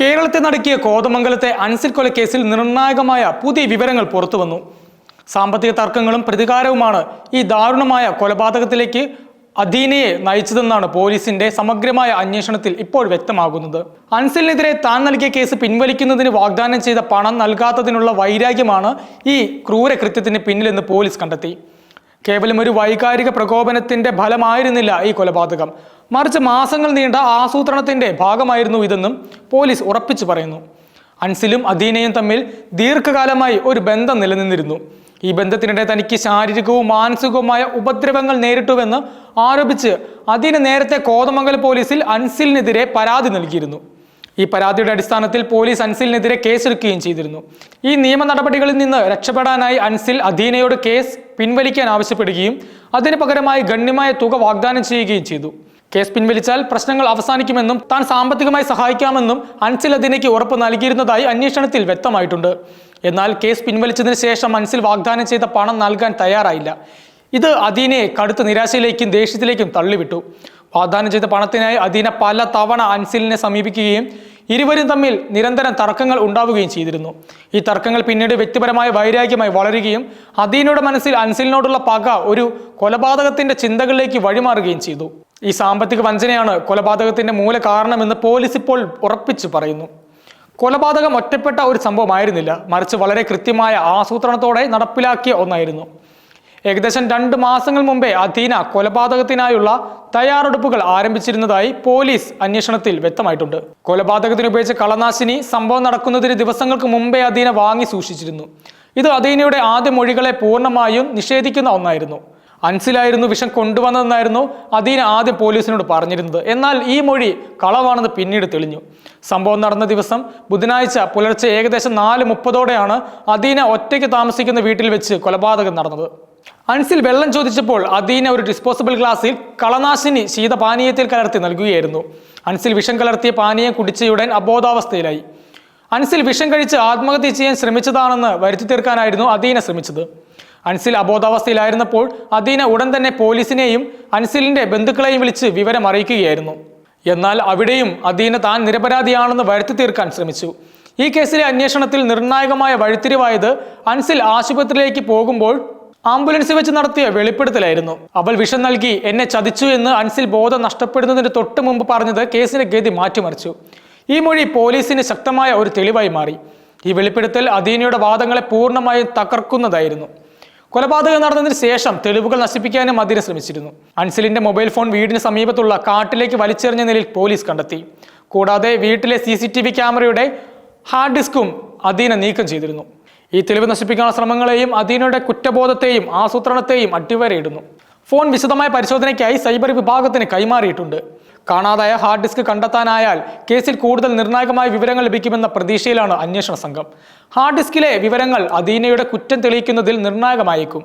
കേരളത്തെ നടുക്കിയ കോതമംഗലത്തെ അൻസിൽ കൊലക്കേസിൽ നിർണായകമായ പുതിയ വിവരങ്ങൾ പുറത്തുവന്നു. സാമ്പത്തിക തർക്കങ്ങളും പ്രതികാരവുമാണ് ഈ ദാരുണമായ കൊലപാതകത്തിലേക്ക് അദീനയെ നയിച്ചതെന്നാണ് പോലീസിന്റെ സമഗ്രമായ അന്വേഷണത്തിൽ ഇപ്പോൾ വ്യക്തമാകുന്നത്. അൻസിലിനെതിരെ താൻ നൽകിയ കേസ് പിൻവലിക്കുന്നതിന് വാഗ്ദാനം ചെയ്ത പണം നൽകാത്തതിനുള്ള വൈരാഗ്യമാണ് ഈ ക്രൂരകൃത്യത്തിന് പിന്നിലെന്ന് പോലീസ് കണ്ടെത്തി. കേവലം ഒരു വൈകാരിക പ്രകോപനത്തിന്റെ ഫലമായിരുന്നില്ല ഈ കൊലപാതകം, മറിച്ച് മാസങ്ങൾ നീണ്ട ആസൂത്രണത്തിന്റെ ഭാഗമായിരുന്നു ഇതെന്നും പോലീസ് ഉറപ്പിച്ചു പറയുന്നു. അൻസിലും അദീനയും തമ്മിൽ ദീർഘകാലമായി ഒരു ബന്ധം നിലനിന്നിരുന്നു. ഈ ബന്ധത്തിനിടെ തനിക്ക് ശാരീരികവും മാനസികവുമായ ഉപദ്രവങ്ങൾ നേരിട്ടുവെന്ന് ആരോപിച്ച് അദീന നേരത്തെ കോതമംഗലം പോലീസിൽ അൻസിലിനെതിരെ പരാതി നൽകിയിരുന്നു. ഈ പരാതിയുടെ അടിസ്ഥാനത്തിൽ പോലീസ് അൻസിലിനെതിരെ കേസെടുക്കുകയും ചെയ്തിരുന്നു. ഈ നിയമ നടപടികളിൽ നിന്ന് രക്ഷപ്പെടാനായി അൻസിൽ അദീനയോട് കേസ് പിൻവലിക്കാൻ ആവശ്യപ്പെടുകയും അതിന് പകരമായി ഗണ്യമായ തുക വാഗ്ദാനം ചെയ്യുകയും ചെയ്തു. കേസ് പിൻവലിച്ചാൽ പ്രശ്നങ്ങൾ അവസാനിക്കുമെന്നും താൻ സാമ്പത്തികമായി സഹായിക്കാമെന്നും അൻസിൽ അദീനയ്ക്ക് ഉറപ്പ് നൽകിയിരുന്നതായി അന്വേഷണത്തിൽ വ്യക്തമായിട്ടുണ്ട്. എന്നാൽ കേസ് പിൻവലിച്ചതിന് ശേഷം അൻസിൽ വാഗ്ദാനം ചെയ്ത പണം നൽകാൻ തയ്യാറായില്ല. ഇത് അദീനയെ കടുത്ത നിരാശയിലേക്കും ദേഷ്യത്തിലേക്കും തള്ളിവിട്ടു. വാഗ്ദാനം ചെയ്ത പണത്തിനായി അദീന പല തവണ അൻസിലിനെ സമീപിക്കുകയും ഇരുവരും തമ്മിൽ നിരന്തരം തർക്കങ്ങൾ ഉണ്ടാവുകയും ചെയ്തിരുന്നു. ഈ തർക്കങ്ങൾ പിന്നീട് വ്യക്തിപരമായ വൈരാഗ്യമായി വളരുകയും അദീനയുടെ മനസ്സിൽ അൻസിലിനോടുള്ള പക ഒരു കൊലപാതകത്തിന്റെ ചിന്തകളിലേക്ക് വഴിമാറുകയും ചെയ്തു. ഈ സാമ്പത്തിക വഞ്ചനയാണ് കൊലപാതകത്തിന്റെ മൂല കാരണമെന്ന് പോലീസ് ഇപ്പോൾ ഉറപ്പിച്ചു പറയുന്നു. കൊലപാതകം ഒറ്റപ്പെട്ട ഒരു സംഭവമായിരുന്നില്ല, മറിച്ച് വളരെ കൃത്യമായ ആസൂത്രണത്തോടെ നടപ്പിലാക്കിയ ഒന്നായിരുന്നു. ഏകദേശം 2 മാസങ്ങൾ മുമ്പേ അദീന കൊലപാതകത്തിനായുള്ള തയ്യാറെടുപ്പുകൾ ആരംഭിച്ചിരുന്നതായി പോലീസ് അന്വേഷണത്തിൽ വ്യക്തമായിട്ടുണ്ട്. കൊലപാതകത്തിന് ഉപയോഗിച്ച കളനാശിനി സംഭവം നടക്കുന്നതിന് ദിവസങ്ങൾക്ക് മുമ്പേ അദീന വാങ്ങി സൂക്ഷിച്ചിരുന്നു. ഇത് അദീനയുടെ ആദ്യ മൊഴികളെ പൂർണ്ണമായും നിഷേധിക്കുന്ന ഒന്നായിരുന്നു. അൻസിലായിരുന്നു വിഷം കൊണ്ടുവന്നതെന്നായിരുന്നു അദീന ആദ്യം പോലീസിനോട് പറഞ്ഞിരുന്നത്. എന്നാൽ ഈ മൊഴി കളവാണെന്ന് പിന്നീട് തെളിഞ്ഞു. സംഭവം നടന്ന ദിവസം ബുധനാഴ്ച പുലർച്ചെ ഏകദേശം 4:30ഓടെയാണ് അദീന ഒറ്റയ്ക്ക് താമസിക്കുന്ന വീട്ടിൽ വെച്ച് കൊലപാതകം നടന്നത്. അൻസിൽ വെള്ളം ചോദിച്ചപ്പോൾ അദീന ഒരു ഡിസ്പോസിബിൾ ഗ്ലാസ്സിൽ കളനാശിനി ശീതപാനീയത്തിൽ കലർത്തി നൽകുകയായിരുന്നു. അൻസിൽ വിഷം കലർത്തിയ പാനീയം കുടിച്ചയുടൻ അബോധാവസ്ഥയിലായി. അൻസിൽ വിഷം കഴിച്ച് ആത്മഹത്യ ചെയ്യാൻ ശ്രമിച്ചതാണെന്ന് വരുത്തി തീർക്കാനായിരുന്നു അദീന ശ്രമിച്ചത്. അൻസിൽ അബോധാവസ്ഥയിലായിരുന്നപ്പോൾ അദീന ഉടൻ തന്നെ പോലീസിനെയും അൻസിലിന്റെ ബന്ധുക്കളെയും വിളിച്ച് വിവരം അറിയിക്കുകയായിരുന്നു. എന്നാൽ അവിടെയും അദീന താൻ നിരപരാധിയാണെന്ന് വരുത്തി തീർക്കാൻ ശ്രമിച്ചു. ഈ കേസിലെ അന്വേഷണത്തിൽ നിർണായകമായ വഴിത്തിരിവായത് അൻസിൽ ആശുപത്രിയിലേക്ക് പോകുമ്പോൾ ആംബുലൻസ് വെച്ച് നടത്തിയ വെളിപ്പെടുത്തലായിരുന്നു. അവൾ വിഷം നൽകി എന്നെ ചതിച്ചു എന്ന് അൻസിൽ ബോധം നഷ്ടപ്പെടുന്നതിന് തൊട്ട് മുമ്പ് പറഞ്ഞത് കേസിന്റെ ഗതി മാറ്റിമറിച്ചു. ഈ മൊഴി പോലീസിന് ശക്തമായ ഒരു തെളിവായി മാറി. ഈ വെളിപ്പെടുത്തൽ അദീനയുടെ വാദങ്ങളെ പൂർണ്ണമായും തകർക്കുന്നതായിരുന്നു. കൊലപാതകം നടന്നതിന് ശേഷം തെളിവുകൾ നശിപ്പിക്കാനും അദീന ശ്രമിച്ചിരുന്നു. അൻസിലിന്റെ മൊബൈൽ ഫോൺ വീടിന് സമീപത്തുള്ള കാട്ടിലേക്ക് വലിച്ചെറിഞ്ഞ നിലയിൽ പോലീസ് കണ്ടെത്തി. കൂടാതെ വീട്ടിലെ CCTV ക്യാമറയുടെ ഹാർഡ് ഡിസ്കും അദീന നീക്കം ചെയ്തിരുന്നു. ഈ തെളിവ് നശിപ്പിക്കാനുള്ള ശ്രമങ്ങളെയും അദീനയുടെ കുറ്റബോധത്തെയും ആസൂത്രണത്തെയും അട്ടിവരയിടുന്നു. ഫോൺ വിശദമായ പരിശോധനയ്ക്കായി സൈബർ വിഭാഗത്തിന് കൈമാറിയിട്ടുണ്ട്. കാണാതായ ഹാർഡ് ഡിസ്ക് കണ്ടെത്താനായാൽ കേസിൽ കൂടുതൽ നിർണായകമായ വിവരങ്ങൾ ലഭിക്കുമെന്ന പ്രതീക്ഷയിലാണ് അന്വേഷണ സംഘം. ഹാർഡ് ഡിസ്കിലെ വിവരങ്ങൾ അദീനയുടെ കുറ്റം തെളിയിക്കുന്നതിൽ നിർണായകമായേക്കും.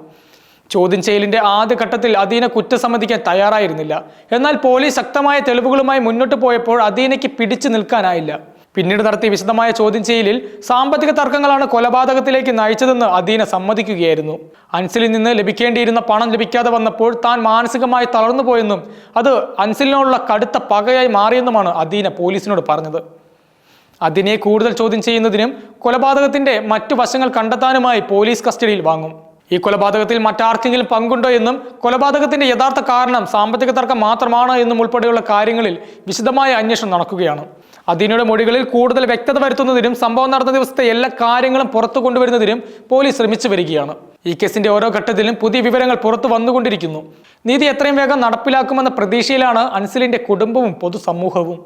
ചോദ്യം ചെയ്യലിന്റെ ആദ്യഘട്ടത്തിൽ അദീന കുറ്റം സമ്മതിക്കാൻ തയ്യാറായിരുന്നില്ല. എന്നാൽ പോലീസ് ശക്തമായ തെളിവുകളുമായി മുന്നോട്ട് പോയപ്പോൾ അദീനയ്ക്ക് പിടിച്ചു നിൽക്കാനായില്ല. പിന്നീട് നടത്തിയ വിശദമായ ചോദ്യം ചെയ്യലിൽ സാമ്പത്തിക തർക്കങ്ങളാണ് കൊലപാതകത്തിലേക്ക് നയിച്ചതെന്ന് അദീന സമ്മതിക്കുകയായിരുന്നു. അൻസിലിൽ നിന്ന് ലഭിക്കേണ്ടിയിരുന്ന പണം ലഭിക്കാതെ വന്നപ്പോൾ താൻ മാനസികമായി തളർന്നുപോയെന്നും അത് അൻസിലിനോടുള്ള കടുത്ത പകയായി മാറിയെന്നുമാണ് അദീന പോലീസിനോട് പറഞ്ഞത്. അദീനയെ കൂടുതൽ ചോദ്യം ചെയ്യുന്നതിനും കൊലപാതകത്തിന്റെ മറ്റു വശങ്ങൾ കണ്ടെത്താനുമായി പോലീസ് കസ്റ്റഡിയിൽ വാങ്ങും. ഈ കൊലപാതകത്തിൽ മറ്റാർക്കെങ്കിലും പങ്കുണ്ടോ എന്നും കൊലപാതകത്തിന്റെ യഥാർത്ഥ കാരണം സാമ്പത്തിക തർക്കം മാത്രമാണ് എന്നും ഉൾപ്പെടെയുള്ള കാര്യങ്ങളിൽ വിശദമായ അന്വേഷണം നടക്കുകയാണ്. അദീനയുടെ മൊഴികളിൽ കൂടുതൽ വ്യക്തത വരുത്തുന്നതിനും സംഭവം നടന്ന ദിവസത്തെ എല്ലാ കാര്യങ്ങളും പുറത്തു കൊണ്ടുവരുന്നതിനും പോലീസ് ശ്രമിച്ചു വരികയാണ്. ഈ കേസിന്റെ ഓരോ ഘട്ടത്തിലും പുതിയ വിവരങ്ങൾ പുറത്തു വന്നുകൊണ്ടിരിക്കുന്നു. നീതി എത്രയും വേഗം നടപ്പിലാക്കുമെന്ന പ്രതീക്ഷയിലാണ് അൻസിലിന്റെ കുടുംബവും പൊതുസമൂഹവും.